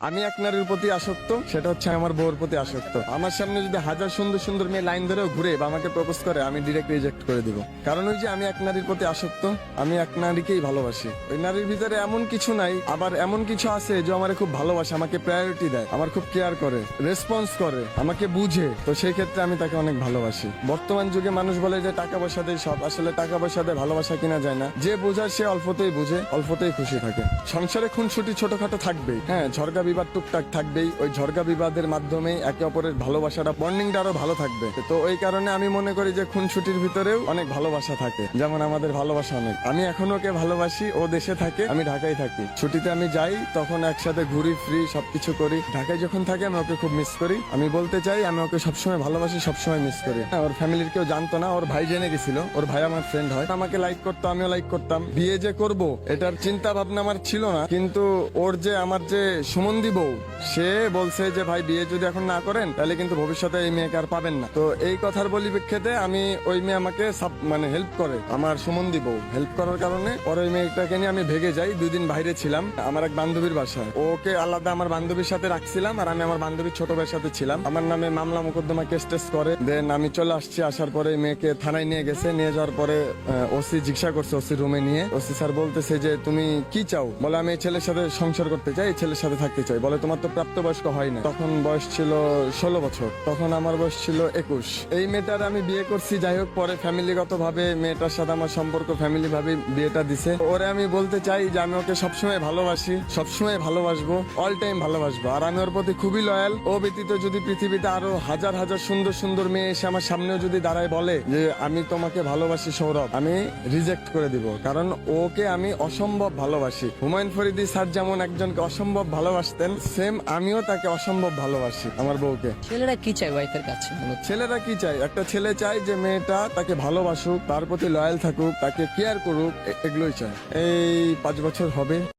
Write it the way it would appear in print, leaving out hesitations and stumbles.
আমি এক নারীর প্রতি আসক্ত, সেটা হচ্ছে আমার বউর প্রতি আসক্ত। আমার সামনে যদি হাজার সুন্দর সুন্দর মেয়ে লাইন ধরেও ঘুরে বা আমাকে প্রপোজ করে, আমি ডিরেক্ট রিজেক্ট করে দিব। কারণ ওই যে আমি এক নারীর প্রতি আসক্ত, আমি এক নারীকেই ভালোবাসি। ওই নারীর ভিতরে এমন কিছু নাই, আবার এমন কিছু আছে যে আমার খুব ভালোবাসে, আমাকে প্রায়োরিটি দেয়, আমার খুব কেয়ার করে, রেসপন্স করে, আমাকে বুঝে। তো সেই ক্ষেত্রে আমি তাকে অনেক ভালোবাসি। বর্তমান যুগে মানুষ বলে যে টাকা পয়সা দিয়ে সব, আসলে টাকা পয়সা দিয়ে ভালোবাসা কিনা যায় না। যে বোঝায় সে অল্পতেই বুঝে, অল্পতেই খুশি থাকে। সংসারে খুনসুটি ছোটখাটো থাকবেই, হ্যাঁ, ঝগড়া বিবাদ টুকটাক থাকবেই। ওই ঝগড়া বিবাদের মাধ্যমে একে অপরের ভালোবাসাটা, বন্ডিংটা আরো ভালো থাকবে। তো ওই কারণে আমি মনে করি যে খুনসুটির ভিতরেও অনেক ভালোবাসা থাকে। যেমন আমাদের ভালোবাসা অনেক। আমি এখন ওকে ভালোবাসি, ও দেশে থাকে, আমি ঢাকায় থাকি। ছুটিতে আমি যাই, তখন একসাথে ঘুরি, ফ্রি সবকিছু করি। ঢাকায় যখন থাকি আমি ওকে খুব মিস করি। আমি বলতে চাই আমি ওকে সবসময় ভালোবাসি, সবসময় মিস করি। হ্যাঁ, ওর ফ্যামিলির কেউ জানতো না, ওর ভাই জেনে গেছিল। ওর ভাই আমার ফ্রেন্ড হয়, আমাকে লাইক করতো, আমিও লাইক করতাম। বিয়ে যে করব এটার চিন্তা ভাবনা আমার ছিল না, কিন্তু ওর যে আমার যে সুমন্দি বউ, সে বলছে যে ভাই বিয়ে যদি এখন না করেন তাহলে কিন্তু ভবিষ্যতে এই মেয়েকে আর পাবেন না। তো এই কথার পরিপ্রেক্ষিতে আমি ওই মেয়ে আমাকে মানে হেল্প করে, আমার সুমন্দি বউ হেল্প করার কারণে পরে ওই মেয়েটাকে নিয়ে আমি ভেগে যাই। 2 দিন বাইরে ছিলাম আমার এক বান্ধবীর বাসায়। ওকে আলাদা আমার বান্ধবীর সাথে রাখছিলাম, আর আমি আমার বান্ধবীর ছোট ভাইয়ের সাথে ছিলাম। আমার নামে মামলা মোকদ্দমা কেস টেস করে দেন আমি চলে আসছি। আসার পরে মেয়েকে থানায় নিয়ে গেছে। নিয়ে যাওয়ার পরে ওসি জিজ্ঞাসা করছে, ওসি রুমে নিয়ে ওসি স্যার বলতেছে যে তুমি কি চাও? বলে আমি এই ছেলের সাথে সংসার করতে চাই, এই ছেলের সাথে থাকতে চাই। বলে তোমার তো প্রাপ্তবয়স্ক হয় না। তখন বয়স ছিল 16 বছর, তখন আমার বয়স ছিল 21। এই মেয়েটার আমি বিয়ে করছি। যাই হোক, পরে ফ্যামিলিগত ভাবে মেয়েটার সাথে আমার সম্পর্ক, ফ্যামিলি ভাবে বিয়েটা দিছে। ওরে আমি বলতে চাই যে আমি ওকে সবসময় ভালোবাসি, সবসময় ভালোবাসবো, অল টাইম ভালোবাসবো। আর আমি ওর প্রতি খুবই লয়াল। ও ব্যতীত যদি পৃথিবীতে আরো হাজার হাজার সুন্দর সুন্দর মেয়ে এসে আমার সামনেও যদি দাঁড়ায় বলে যে আমি তোমাকে ভালোবাসি সৌরভ, আমি রিজেক্ট করে দিব। কারণ ওকে আমি অসম্ভব ভালোবাসি। হুমায়ুন ফরিদি স্যার যেমন একজনকে অসম্ভব ভালোবাসতেন, সেম আমিও তাকে অসম্ভব ভালোবাসি, আমার বউকে। ছেলেরা কি চায় ওয়াইফের কাছে? ছেলেরা কি চায়? একটা ছেলে চায় যে মেয়েটা তাকে ভালোবাসুক, তার প্রতি লয়াল থাকুক, তাকে কেয়ার করুক, এগুলোই চায়। এই 5 বছর হবে।